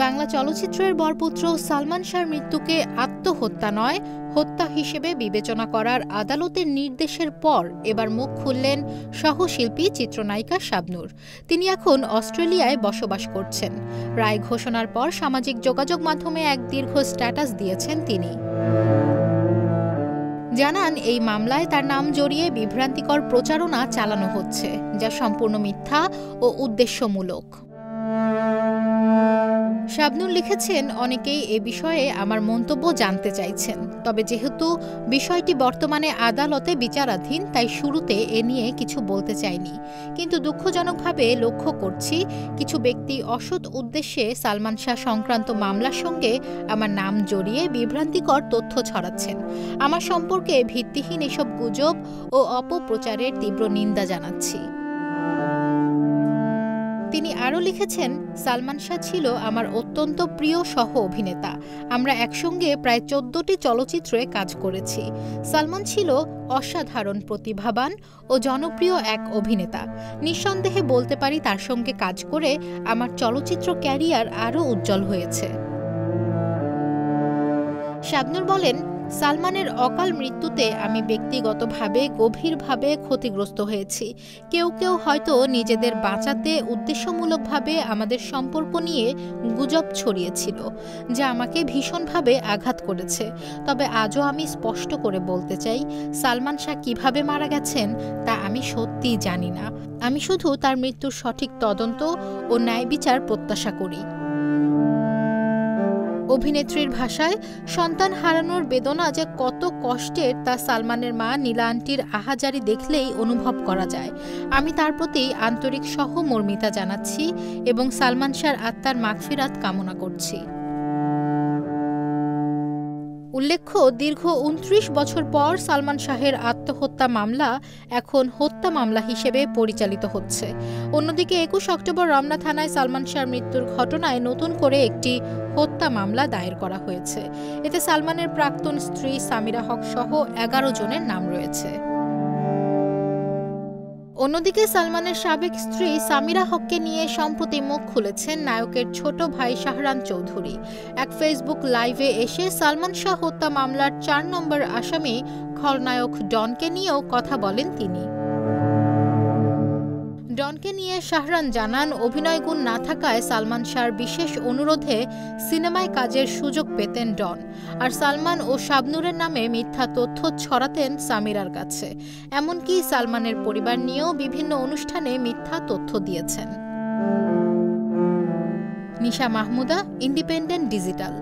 বাংলা চলচ্চিত্রের বরপুত্র সালমান শাহর মৃত্যুকে আত্মহত্যা নয়, হত্যা হিসেবে বিবেচনা করার আদালতের নির্দেশের পর এবার মুখ খুললেন সহশিল্পী চিত্রনায়িকা শাবনূর। তিনি এখন অস্ট্রেলিয়ায় বসবাস করছেন। রায় ঘোষণার পর সামাজিক যোগাযোগ মাধ্যমে এক দীর্ঘ স্ট্যাটাস দিয়েছেন তিনি। জানান, এই মামলায় তার নাম জড়িয়ে বিভ্রান্তিকর প্রচারণা চালানো হচ্ছে, যা সম্পূর্ণ মিথ্যা ও উদ্দেশ্যমূলক। শাবনূর লিখেছেন, অনেকেই এ বিষয়ে আমার মন্তব্য জানতে চাইছেন, তবে যেহেতু বিষয়টি বর্তমানে আদালতে বিচারাধীন তাই শুরুতে এ নিয়ে কিছু বলতে চাইনি। কিন্তু দুঃখজনকভাবে লক্ষ্য করছি কিছু ব্যক্তি অসৎ উদ্দেশ্যে সালমান শাহ সংক্রান্ত মামলার সঙ্গে আমার নাম জড়িয়ে বিভ্রান্তিকর তথ্য ছড়াচ্ছেন। আমার সম্পর্কে ভিত্তিহীন এসব গুজব ও অপপ্রচারের তীব্র নিন্দা জানাচ্ছি। তিনি আরও লিখেছেন, সালমান শাহ ছিল আমার অত্যন্ত প্রিয় সহ অভিনেতা। আমরা একসঙ্গে প্রায় 14টি চলচ্চিত্রে কাজ করেছি। সালমান ছিল অসাধারণ প্রতিভাবান ও জনপ্রিয় এক অভিনেতা। নিঃসন্দেহে বলতে পারি তার সঙ্গে কাজ করে আমার চলচ্চিত্র ক্যারিয়ার আরও উজ্জ্বল হয়েছে। শাবনূর বলেন, সালমানের অকাল মৃত্যুতে আমি ব্যক্তিগতভাবে গভীরভাবে ক্ষতিগ্রস্ত হয়েছি। কেউ কেউ হয়তো নিজেদের বাঁচাতে উদ্দেশ্যমূলকভাবে আমাদের সম্পর্ক নিয়ে গুজব ছড়িয়েছিল, যা আমাকে ভীষণভাবে আঘাত করেছে। তবে আজও আমি স্পষ্ট করে বলতে চাই, সালমান শাহ কিভাবে মারা গেছেন তা আমি সত্যিই জানি না। আমি শুধু তার মৃত্যুর সঠিক তদন্ত ও ন্যায় বিচার প্রত্যাশা করি। অভিনেত্রীর ভাষায়, সন্তান হারানোর বেদনা যে কত কষ্টের তা সালমানের মা নীলা আন্টির আহাজারি দেখলেই অনুভব করা যায়। আমি তার প্রতি আন্তরিক সহমর্মিতা জানাচ্ছি এবং সালমান শাহর আত্মার মাগফিরাত কামনা করছি। উল্লেখ্য, দীর্ঘ 29 বছর পর সালমান শাহের আত্মহত্যা মামলা এখন হত্যা মামলা হিসেবে পরিচালিত হচ্ছে। অন্যদিকে 21 অক্টোবর রমনা থানায় সালমান শাহর মৃত্যুর ঘটনায় নতুন করে একটি হত্যা মামলা দায়ের করা হয়েছে। এতে সালমানের প্রাক্তন স্ত্রী সামিরা হক সহ 11 জনের নাম রয়েছে। অন্যদিকে সালমানের সাবেক স্ত্রী সামিরা হককে নিয়ে সম্প্রতি মুখ খুলেছেন নায়কের ছোট ভাই শাহরান চৌধুরী। এক ফেসবুক লাইভে এসে সালমান শাহ হত্যা মামলার 4 নম্বর আসামি খলনায়ক ডনকে নিয়েও কথা বলেন তিনি। ডনকে নিয়ে শাহরান জানান, অভিনয় গুণ না থাকায় সালমান শাহর বিশেষ অনুরোধে সিনেমায় কাজের সুযোগ পেতেন ডন। আর সালমান ও শাবনূরের নামে মিথ্যা তথ্য ছড়াতেন সামিরার কাছে। এমনকি সালমানের পরিবার নিয়েও বিভিন্ন অনুষ্ঠানে মিথ্যা তথ্য দিয়েছেন। নিশা মাহমুদা, ইন্ডিপেন্ডেন্ট ডিজিটাল।